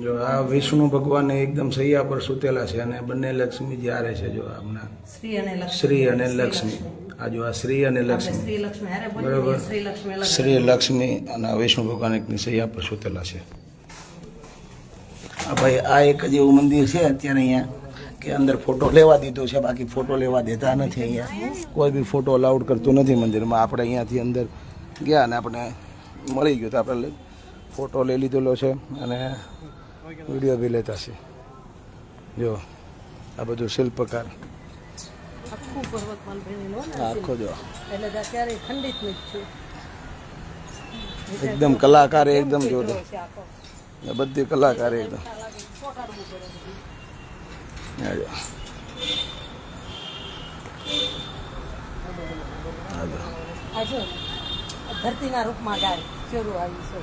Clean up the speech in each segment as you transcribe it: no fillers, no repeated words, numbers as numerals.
જો આ વિષ્ણુ ભગવાન એકદમ સૈયા પર સૂતેલા છે અને બંને લક્ષ્મી જ્યારે છે જો હમણાં શ્રી અને લક્ષ્મી આ જો આ શ્રી અને લક્ષ્મી બરાબર શ્રી લક્ષ્મી અને વિષ્ણુ ભગવાન એકની સૈયા પર સૂતેલા છે. હા ભાઈ આ એક જ એવું મંદિર છે અત્યારે અહીંયા કે અંદર ફોટો લેવા દીધો છે, બાકી ફોટો લેવા દેતા નથી. અહીંયા કોઈ બી ફોટો અલાઉડ કરતું નથી મંદિરમાં. આપણે અહીંયાથી અંદર ગયા અને આપણે મળી ગયું તો આપણે ફોટો લઈ લીધેલો છે અને વિડીયો બી લેતા છે. જો આ બધું શિલ્પકાર આખો જો એકદમ કલાકાર એકદમ જોરદાર બધી કલાકાર એકદમ ધરતીના રૂપમાં ગાય ચોરું આવી છે.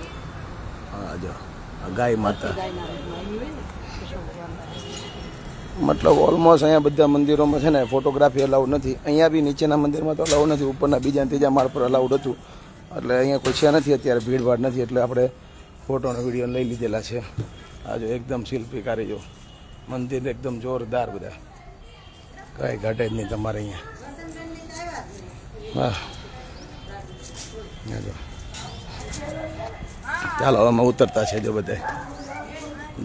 હા જો ગાય માતા મતલબ ઓલમોસ્ટ અહીંયા બધા મંદિરોમાં છે ને ફોટોગ્રાફી અલાઉડ નથી. અહીંયા બી નીચેના મંદિરમાં તો અલાઉડ નથી, ઉપરના બીજા ત્રીજા માળ પર અલાઉડ હતું. એટલે અહીંયા કોઈ છે નથી અત્યારે, ભીડભાડ નથી, એટલે આપણે ફોટોનો વિડીયો લઈ લીધેલા છે. આ જો એકદમ શિલ્પીકારી જો મંદિર એકદમ જોરદાર, બધા કાંઈ ઘટે જ નહીં તમારે અહીંયા. હા જો ચાલો અમે ઉતરતા છે જો બધા.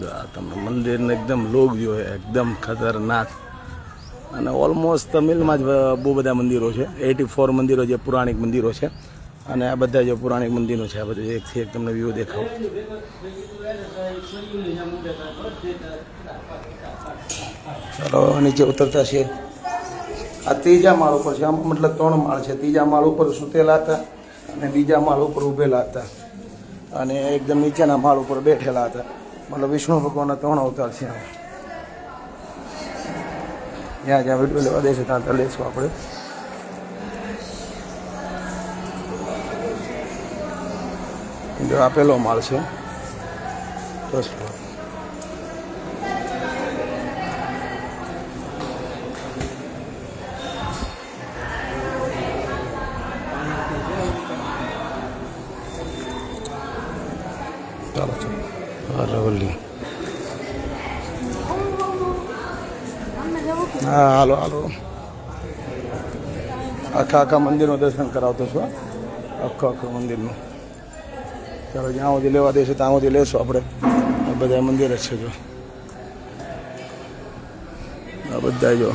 જો આ તમે મંદિરને એકદમ લોક જો એકદમ ખતરનાક. અને ઓલમોસ્ટ તમિલમાં જ બહુ બધા મંદિરો છે. 84 મંદિરો જે પુરાણિક મંદિરો છે અને આ બધા જે પુરાણિક મંદિરો છે આ બધું એકથી એક તમને વ્યૂ દેખાવ. ચાલો નીચે ઉતરતા છે. આ ત્રીજા માળ ઉપર છે, આમાં મતલબ 3 માળ છે. ત્રીજા માળ ઉપર સૂતેલા હતા અને બીજા માળ ઉપર ઊભેલા હતા અને એકદમ નીચેના માળ ઉપર બેઠેલા હતા. મતલબ વિષ્ણુ ભગવાનના 3 અવતાર છે. જ્યાં જ્યાં વિડીયો લેવા દે છે ત્યાં લેશું આપણે. જો આ પહેલો માળ છે. ચાલો અરવલ્લી. હા હાલો હાલો આખા મંદિરનું દર્શન કરાવતો છું. આખું મંદિરનું. ચાલો જ્યાં સુધી લેવા દેશે ત્યાં સુધી લેશું આપણે. આ બધા મંદિર જ છે જો આ બધા જો